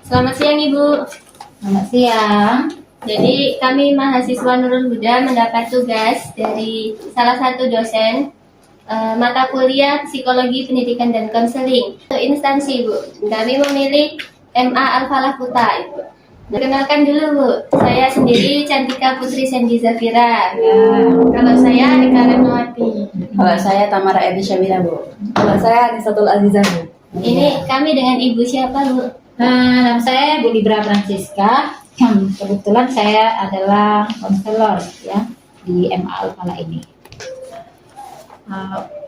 Selamat siang Ibu. Selamat siang. Jadi kami mahasiswa Nurul Huda mendapat tugas dari salah satu dosen mata kuliah Psikologi Pendidikan dan Konseling. Untuk instansi Ibu, kami memilih MA Al-Falah Kuta Ibu. Perkenalkan dulu Bu, saya sendiri Cantika Putri Sendi Zafira. Kalau saya Nika Renawati. Kalau saya Tamara Edi Syamira, Bu. Kalau saya Anisatul Azizah, Bu. Ini kami dengan Ibu siapa Bu? Nama saya Bu Libra Francisca. Kebetulan saya adalah konselor ya di MA Al-Falah ini.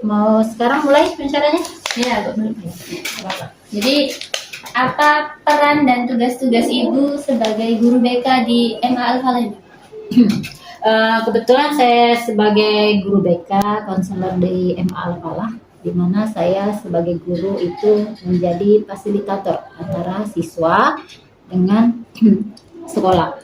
Mau sekarang mulai pencaranya? Iya Bu. Jadi apa peran dan tugas-tugas Ibu sebagai guru BK di MA Al-Falah ini? Kebetulan saya sebagai guru BK konselor di MA Al-Falah, di mana saya sebagai guru itu menjadi fasilitator antara siswa dengan sekolah,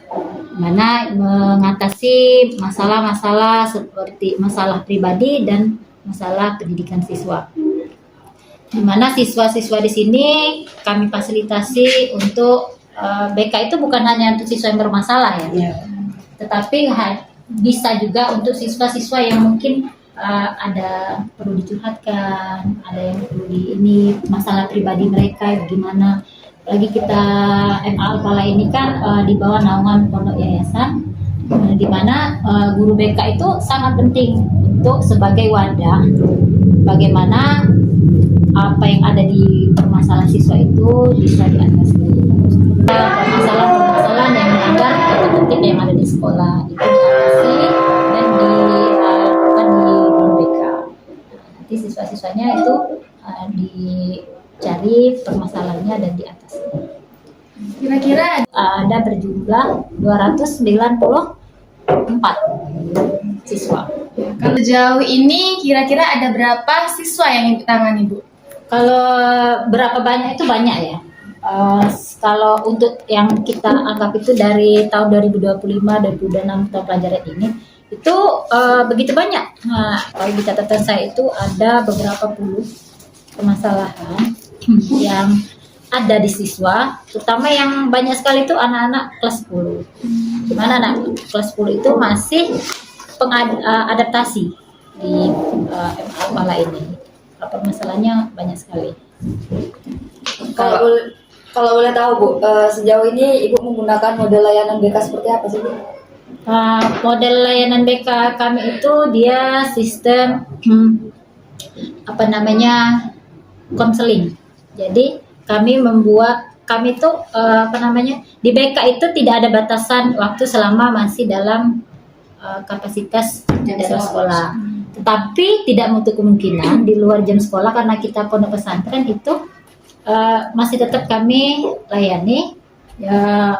mana mengatasi masalah-masalah seperti masalah pribadi dan masalah pendidikan siswa. Di mana siswa-siswa di sini kami fasilitasi untuk BK itu bukan hanya untuk siswa yang bermasalah ya, tetapi bisa juga untuk siswa-siswa yang mungkin ada perlu dicurhatkan, ada yang perlu ini masalah pribadi mereka gimana. Lagi kita MA Al-Falah ini kan di bawah naungan pondok yayasan, di mana guru BK itu sangat penting untuk sebagai wadah bagaimana apa yang ada di permasalahan siswa itu bisa diatasi. Permasalahan yang melanggar tertib yang ada di sekolah itu diatasi dan dilakukan di guru BK. Nanti siswa-siswanya itu dicari permasalahannya dan diatasi. Kira-kira Ada berjumlah 294 siswa. kalau jauh ini kira-kira ada berapa siswa yang Ibu tangani Bu? Kalau berapa banyak itu banyak ya. Kalau untuk yang kita anggap itu dari tahun 2025-2026 tahun pelajaran ini itu begitu banyak. Kalau di catatan saya itu ada beberapa puluh permasalahan yang ada di siswa, terutama yang banyak sekali itu anak-anak kelas 10. Dimana anak kelas 10 itu masih adaptasi di MA Al-Falah ini. Permasalahannya banyak sekali. Kalau boleh tahu Bu, sejauh ini Ibu menggunakan model layanan BK seperti apa sih Bu? Model layanan BK kami itu dia sistem konseling. Jadi kami tuh di BK itu tidak ada batasan waktu selama masih dalam kapasitas dari sekolah. Tetapi tidak menutup kemungkinan di luar jam sekolah karena kita pondok pesantren itu masih tetap kami layani. Ya,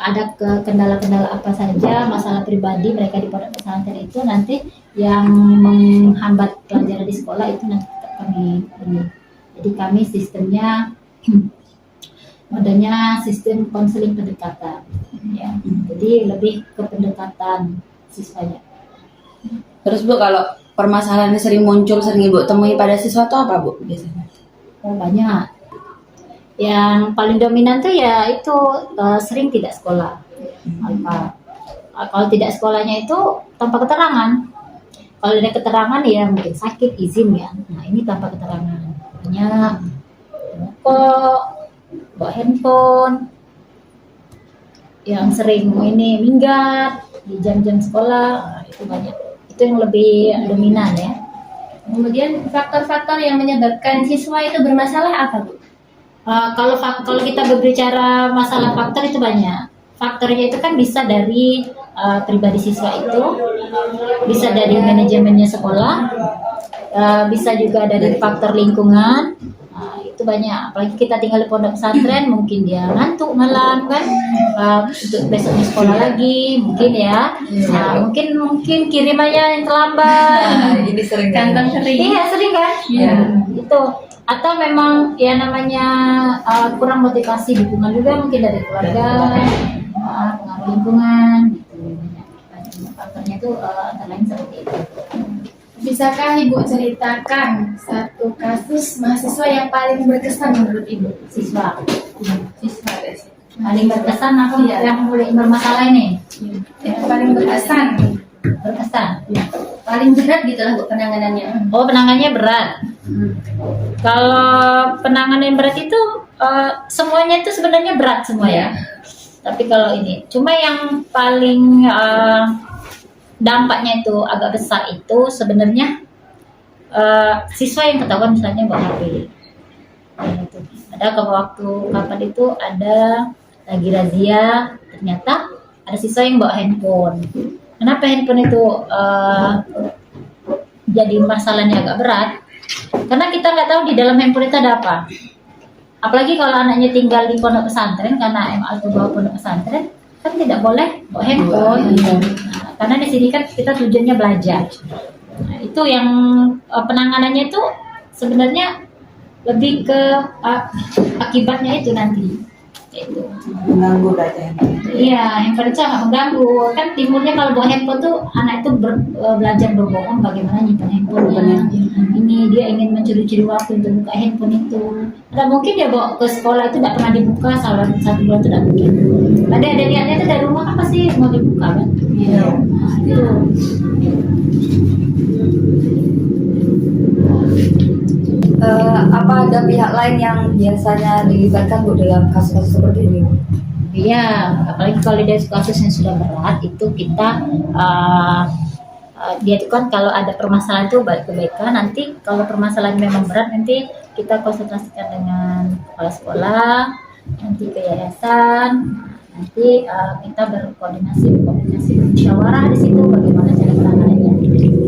ada kendala-kendala apa saja, masalah pribadi mereka di pondok pesantren itu nanti yang menghambat pelajaran di sekolah itu nanti tetap kami ini. Jadi kami sistemnya modalnya sistem konseling pendekatan. Ya, jadi lebih ke pendekatan siswanya. Terus Bu, kalau permasalahan yang sering muncul, sering Ibu temui pada siswa itu apa Bu biasanya? Banyak. Yang paling dominan tuh ya itu sering tidak sekolah. Kalau tidak sekolahnya itu tanpa keterangan. Kalau ada keterangan ya mungkin sakit izin ya. Nah ini tanpa keterangan. Banyak kok bawa handphone yang sering ini minggat di jam-jam sekolah. Nah, itu banyak. Itu yang lebih dominan ya. Kemudian faktor-faktor yang menyebabkan siswa itu bermasalah apa Bu? Kalau kita berbicara masalah faktor itu banyak. Faktornya itu kan bisa dari pribadi siswa itu, bisa dari manajemennya sekolah, bisa juga dari faktor lingkungan. Itu banyak. Apalagi kita tinggal di pondok pesantren, mungkin dia ngantuk malam kan, untuk besoknya sekolah lagi, mungkin ya. Mungkin kirimannya yang terlambat. Ini sering Kantong sering. Iya sering kan? Iya. Itu. Atau memang ya namanya kurang motivasi dukungan juga mungkin dari keluarga, pengaruh lingkungan gitu. Banyak faktornya itu antara lain seperti itu. Bisakah Ibu ceritakan satu kasus mahasiswa yang paling berkesan menurut Ibu? Siswa Siswa paling berkesan apa Iya. yang mulai bermasalah ini? yang paling berkesan. Berkesan. Paling berat gitu lah Bu penanganannya. Oh, penanganannya berat. Kalau penanganan yang berat itu semuanya itu sebenarnya berat semua ya. Tapi kalau ini, cuma yang paling dampaknya itu agak besar itu sebenarnya siswa yang ketahuan misalnya bawa HP. Ya, itu. Ada waktu kapan itu ada lagi razia, ternyata ada siswa yang bawa handphone. Kenapa handphone itu jadi masalahnya agak berat? Karena kita nggak tahu di dalam handphone itu ada apa. Apalagi kalau anaknya tinggal di pondok pesantren, karena MA itu bawa pondok pesantren, kan tidak boleh bawa handphone. Nah, karena di sini kan kita tujuannya belajar. Nah, itu yang penanganannya itu sebenarnya lebih ke akibatnya itu nanti. Itu. Mengganggu berarti. Iya, handphone itu sangat mengganggu. Kan timurnya kalau bawa handphone tuh anak itu belajar berbohong bagaimana nyimpan handphonenya. Ini dia ingin mencuri-curi waktu untuk buka handphone itu. Tidak mungkin dia bawa ke sekolah itu tidak pernah dibuka selama 1 bulan itu tidak mungkin. Ada niatnya itu dari rumah kan pasti mau dibuka kan. Iya. Nah, itu. Apa ada pihak lain yang biasanya dilibatkan Bu dalam kasus-kasus seperti ini? Iya, apalagi kalau dia kasus yang sudah berat itu kita dia itu kan kalau ada permasalahan itu balik ke BK. Nanti kalau permasalahan memang berat nanti kita konsultasikan dengan kepala sekolah, nanti ke yayasan, nanti kita berkoordinasi musyawarah di situ bagaimana cara penanganannya.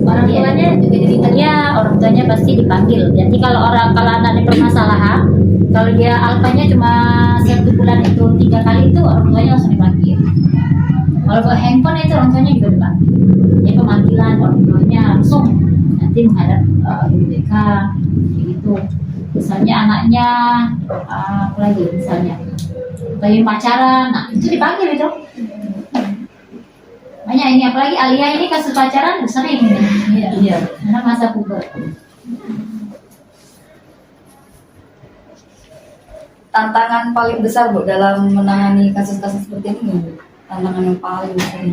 Orang tuanya juga dilibat. Ya, orang tuanya pasti dipanggil. Jadi kalau anaknya bermasalah, kalau dia alfanya cuma 1 bulan itu 3 kali itu orang tuanya langsung dipanggil. Kalau bawa handphone itu orang tuanya juga dipanggil. Jadi pemanggilan orang tuanya langsung nanti menghadap guru BK gitu. Misalnya anaknya apa lagi misalnya bayi pacaran, nah itu dipanggil itu. Banyak ini apalagi Alia ini kasus pacaran sering ini. Iya. Karena masa puber. Tantangan paling besar Bu dalam menangani kasus-kasus seperti ini, Bu? Tantangan yang paling besar.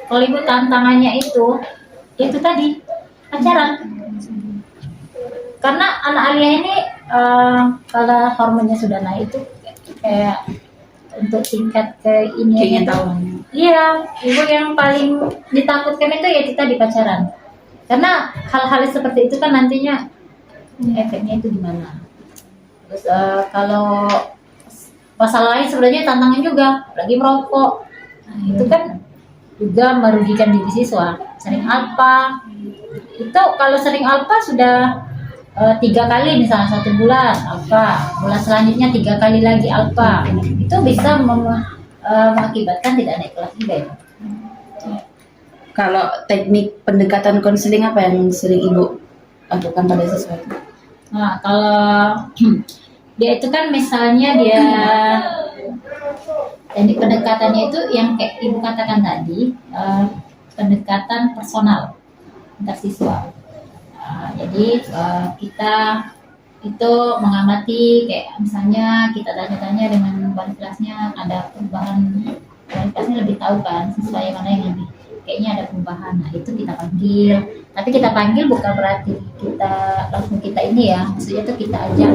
Kalau Ibu tantangannya itu tadi pacaran. Karena anak Alia ini kalau hormonnya sudah naik itu kayak untuk tingkat ke ini Kayaknya itu. tahu. Iya, Ibu yang paling ditakutkan itu ya kita di pacaran. Karena hal-hal seperti itu kan nantinya efeknya itu gimana. Terus kalau masalah lain sebenarnya tantangan juga, lagi merokok. Nah, itu kan juga merugikan diri siswa. Sering alpa, itu kalau sering alpa sudah 3 kali misalnya 1 bulan alpa, bulan selanjutnya 3 kali lagi alpa, itu bisa mengakibatkan tidak naik kelas juga ya. Kalau teknik pendekatan konseling apa yang sering Ibu lakukan pada siswa itu? Nah, kalau dia itu kan misalnya dia teknik pendekatannya itu yang kayak Ibu katakan tadi, pendekatan personal antar siswa. Nah, jadi kita itu mengamati kayak misalnya kita tanya-tanya dengan wali kelasnya ada perubahan, wali kelasnya lebih tahu kan siswa yang mana yang lebih kayaknya ada perubahan. Nah itu kita panggil, tapi kita panggil bukan berarti kita langsung kita ini ya, maksudnya itu kita ajak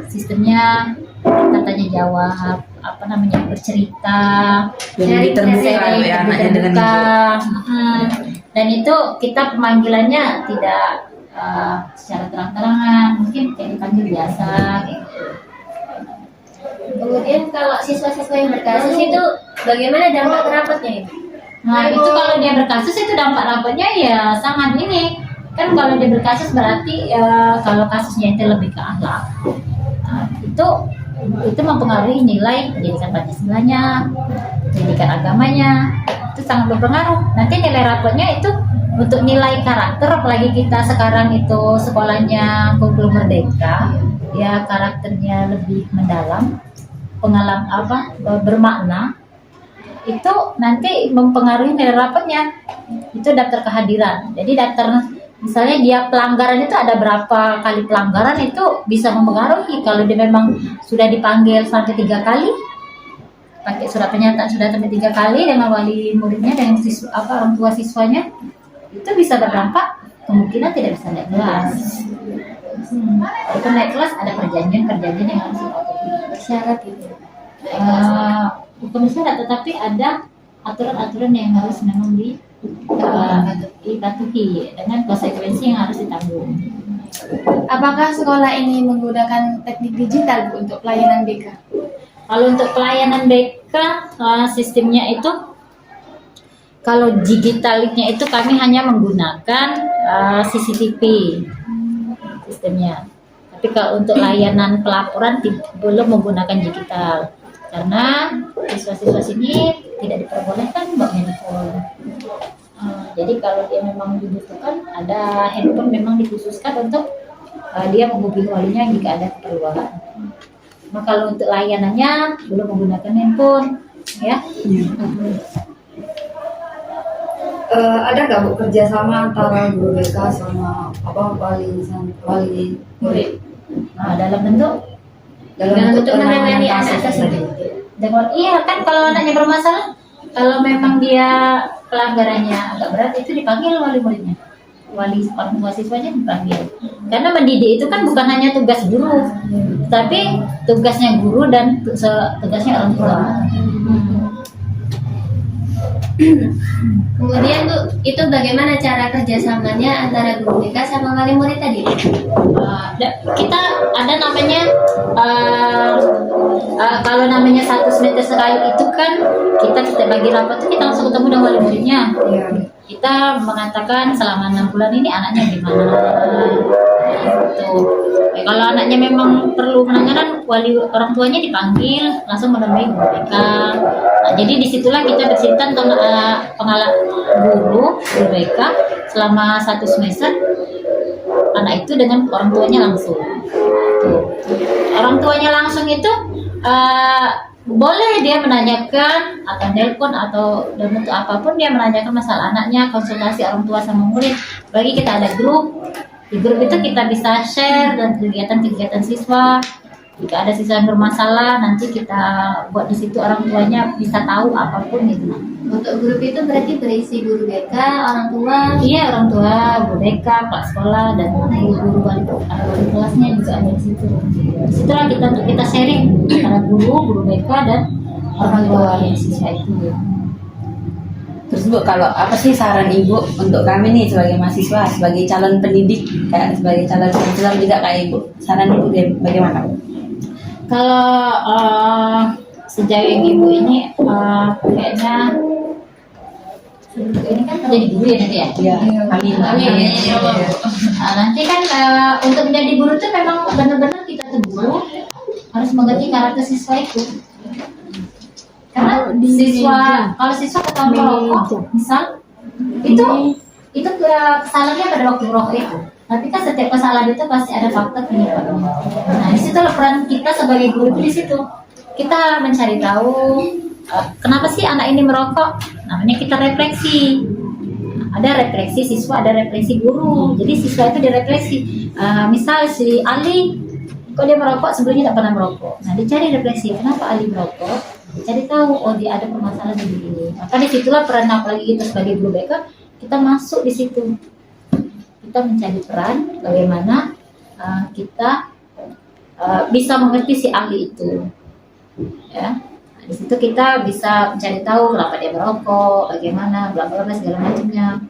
sistemnya kita tanya jawab, apa namanya bercerita, Yang terbuka ya anaknya dengan Ibu. Dan itu kita pemanggilannya tidak secara terang-terangan, mungkin kayak dipanggil biasa kayak gitu. Kemudian kalau siswa-siswa yang berkasus itu bagaimana dampak rapotnya Ibu? Nah itu kalau dia berkasus itu dampak rapotnya ya sangat ini kan. Kalau dia berkasus berarti kalau kasusnya itu lebih ke akhlak, nah, itu mempengaruhi nilai pendidikan Pancasilanya, pendidikan agamanya, itu sangat berpengaruh. Nanti nilai rapotnya itu untuk nilai karakter, apalagi kita sekarang itu sekolahnya kurikulum merdeka, ya karakternya lebih mendalam, bermakna, itu nanti mempengaruhi nilai rapotnya. Itu daftar kehadiran. Jadi daftar misalnya dia pelanggaran itu ada berapa kali pelanggaran itu bisa mempengaruhi. Kalau dia memang sudah dipanggil sampai 3 kali, pakai surat pernyataan sudah sampai 3 kali dengan wali muridnya, dengan orang tua siswanya, itu bisa berdampak kemungkinan tidak bisa naik kelas. Kalau naik kelas ada perjanjian yang harus dipatuhi. Syarat itu. Bukan syarat, tetapi ada aturan-aturan yang harus memang dipatuhi dengan konsekuensi yang harus ditanggung. Apakah sekolah ini menggunakan teknik digital Bu untuk pelayanan BK? Kalau untuk pelayanan BK, sistemnya itu, kalau digitalnya itu kami hanya menggunakan CCTV sistemnya. Tapi kalau untuk layanan pelaporan belum menggunakan digital, karena siswa-siswa sini tidak diperbolehkan bawa handphone. Jadi kalau dia memang dibutuhkan, ada handphone memang dikhususkan untuk dia menghubungi walinya jika ada keperluan. Nah, kalau untuk layanannya belum menggunakan handphone, ya. Ada nggak Bu kerjasama antara guru BK sama wali murid? Nah, dalam bentuk menangani anak tersebut. iya kan, kalau anaknya bermasalah, kalau memang dia pelanggarannya agak berat, itu dipanggil wali muridnya, wali orang tua siswanya dipanggil. Karena mendidik itu kan bukan hanya tugas guru, tapi tugasnya guru dan tugasnya orang tua. Kemudian Bu, itu bagaimana cara kerjasamanya antara guru BK sama wali murid tadi? Kita ada namanya kalau namanya 1 semester sekali itu kan kita bagi rapat itu kita langsung ketemu dengan wali muridnya. Kita mengatakan selama 6 bulan ini anaknya gimana. Gitu. Kalau anaknya memang perlu penanganan, wali orang tuanya dipanggil langsung menemui guru BK. Nah, jadi disitulah kita bercerita tentang pengalaman guru BK selama 1 semester anak itu dengan orang tuanya langsung. Orang tuanya langsung itu boleh dia menanyakan atau telepon atau dalam bentuk apapun, dia menanyakan masalah anaknya, konsultasi orang tua sama murid. Bagi kita ada grup, di grup itu kita bisa share dan kegiatan-kegiatan siswa. Jika ada siswa yang bermasalah, nanti kita buat di situ orang tuanya bisa tahu apapun gitu. Untuk grup itu berarti berisi guru BK, orang tua. Iya, orang tua, guru BK, kepala sekolah, dan guru wali kelasnya juga ada di situ. Di situlah kita sharing antara guru BK dan orang tua yang siswa itu. Terus Bu, kalau apa sih saran Ibu untuk kami nih sebagai mahasiswa, sebagai calon pendidik, kayak sebagai calon konselor juga kayak Ibu, saran Ibu bagaimana Bu? Kalau sejauh yang Ibu ini kayaknya ini kan menjadi guru ya nanti ya? Iya, amin. Nanti kan untuk menjadi guru itu memang benar-benar kita tuh guru harus mengerti karakter siswa itu. Karena kalau siswa ketahuan merokok, misal itu kesalahannya pada waktu merokok itu. Tapi kan setiap kesalahan itu pasti ada faktor penyebabnya. Nah, di situ peran kita sebagai guru itu di situ. Kita mencari tahu kenapa sih anak ini merokok. Namanya kita refleksi. Ada refleksi siswa, ada refleksi guru. Jadi siswa itu direfleksi. Misal si Ali, kok dia merokok sebelumnya tidak pernah merokok. Nah, dicari refleksi kenapa Ali merokok. Dicari tahu, oh dia ada permasalahan begini. Maka disitulah peran, apalagi kita sebagai guru BK, kita masuk di situ. Kita mencari peran bagaimana kita bisa mengerti si ahli itu, ya. Nah, di situ kita bisa mencari tahu kenapa dia merokok, bagaimana, bla bla bla segala macamnya.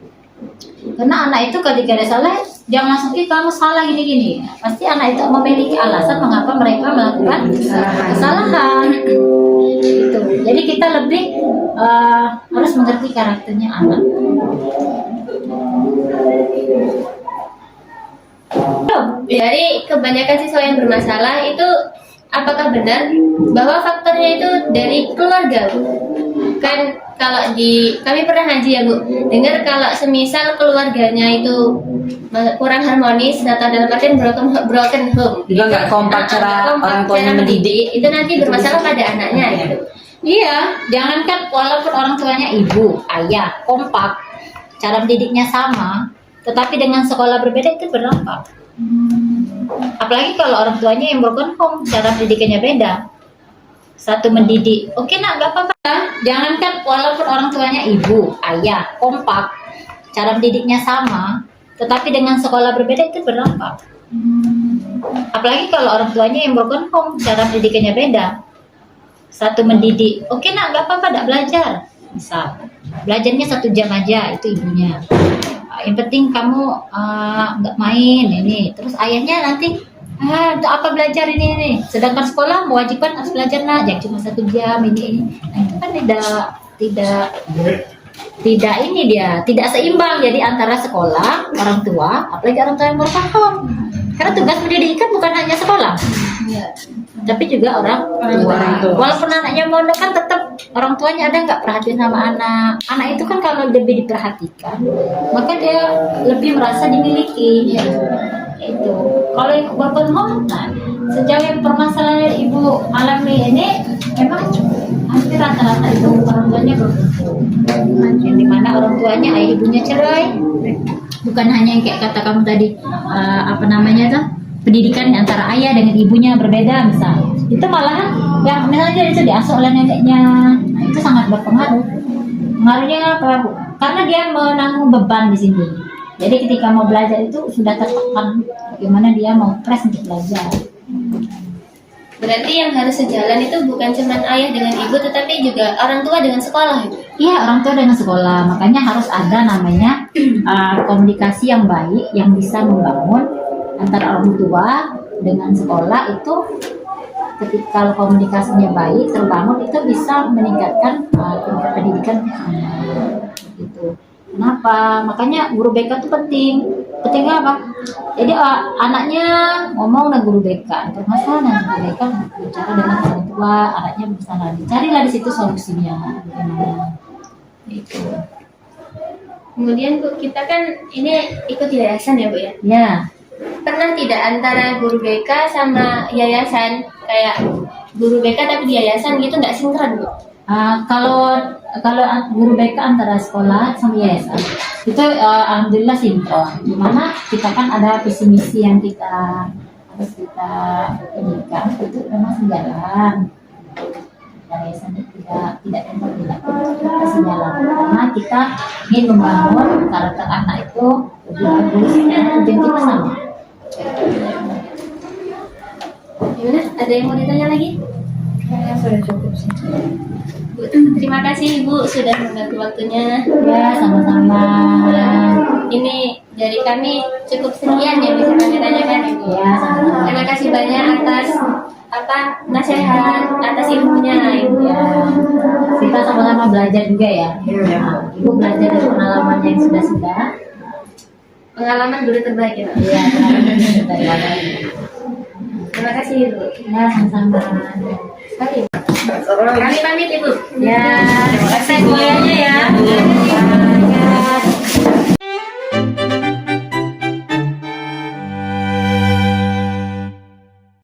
Karena anak itu ketika dia salah, jangan langsung kamu salah gini-gini. Pasti anak itu memiliki alasan mengapa mereka melakukan kesalahan. Gitu. Jadi kita lebih harus mengerti karakternya anak. Dari kebanyakan siswa yang bermasalah itu, apakah benar bahwa faktornya itu dari keluarga, Bu? Kan kalau kami pernah ngaji ya Bu, dengar kalau semisal keluarganya itu kurang harmonis atau dalam artian broken home, Juga nggak kompak cara orang tuanya mendidik, itu nanti bermasalah pada anaknya gitu. Iya, jangankan walaupun orang tuanya ibu, ayah, kompak, cara mendidiknya sama, tetapi dengan sekolah berbeda itu berdampak. Apalagi kalau orang tuanya yang broken home, cara pendidikannya beda. Satu mendidik, oke nak, nggak apa-apa. Jangankan walaupun orang tuanya ibu, ayah, kompak, cara mendidiknya sama, tetapi dengan sekolah berbeda itu berdampak. Apalagi kalau orang tuanya yang broken home, cara pendidikannya beda. Satu mendidik, oke nak, nggak apa-apa, nggak belajar. Misal, belajarnya 1 jam aja, itu ibunya. Yang penting kamu nggak main ini. Terus ayahnya nanti, untuk apa belajar ini. Sedangkan sekolah mewajibkan harus belajar nak, jangan cuma 1 jam ini. Nah, itu kan tidak ini dia, tidak seimbang. Jadi antara sekolah, orang tua, apalagi orang tua yang berpaham. Karena tugas pendidikan bukan hanya sekolah, tapi juga orang tua. Walaupun anaknya mondok kan tetap orang tuanya ada nggak perhatian sama anak. Anak itu kan kalau lebih diperhatikan, maka dia lebih merasa dimiliki. Itu. Kalau yang broken home, nah, sejauh yang permasalahan ibu alami ini, memang hampir rata-rata itu orang tuanya broken home. Yang dimana orang tuanya ayah ibunya cerai. Bukan hanya yang kayak kata kamu tadi, pendidikan antara ayah dengan ibunya berbeda misal. Itu malahan ya misalnya itu diasuh oleh neneknya. Nah, itu sangat berpengaruh. Pengaruhnya apa, Bu? Karena dia menanggung beban di sini. Jadi ketika mau belajar itu sudah tertekan bagaimana dia mau fresh untuk belajar. Berarti yang harus sejalan itu bukan cuma ayah dengan ibu, tetapi juga orang tua dengan sekolah. Iya, orang tua dengan sekolah. Makanya harus ada namanya komunikasi yang baik yang bisa membangun antara orang tua dengan sekolah. Itu ketika komunikasinya baik terbangun, itu bisa meningkatkan tingkat pendidikan gitu. Kenapa? Makanya guru BK itu penting. Pentingnya apa? Jadi anaknya ngomong dengan guru BK, bermasalah dengan guru BK, bicara dengan orang tua, anaknya bermasalah. Carilah di situ solusinya. Bagaimana? Itu. Kemudian Bu, kita kan ini ikut yayasan ya Bu ya? Ya. Pernah tidak antara guru BK sama yayasan, kayak guru BK tapi di yayasan gitu, nggak sinkron Bu? Kalau guru BK antara sekolah sama yayasan itu alhamdulillah sinkron. Dimana kita kan ada visi misi yang kita harus kita inginkan, itu memang sejalan. Yayasan itu tidak kita sejalan karena kita ingin membangun karakter anak itu lebih bagus dan tujuan kita sama. Gimana? Ada yang mau ditanya lagi? Sudah cukup sih. Bu, terima kasih Bu sudah mengganggu waktunya. Ya, sama-sama. Ini dari kami cukup sekian yang bisa kami tanyakan Ibu. Ya, sama-sama. Terima kasih banyak atas nasihat, atas ilmunya Ibu. Ya, kita sama-sama belajar juga ya. Nah, Ibu belajar dari pengalaman yang sudah-sudah. Pengalaman guru terbaik ya Pak. Iya, pengalaman yang sudah-sudah. Terima kasih Ibu. Ya, sama-sama. Kami pamit Ibu. Ya, Terima kasih kuliahnya ya.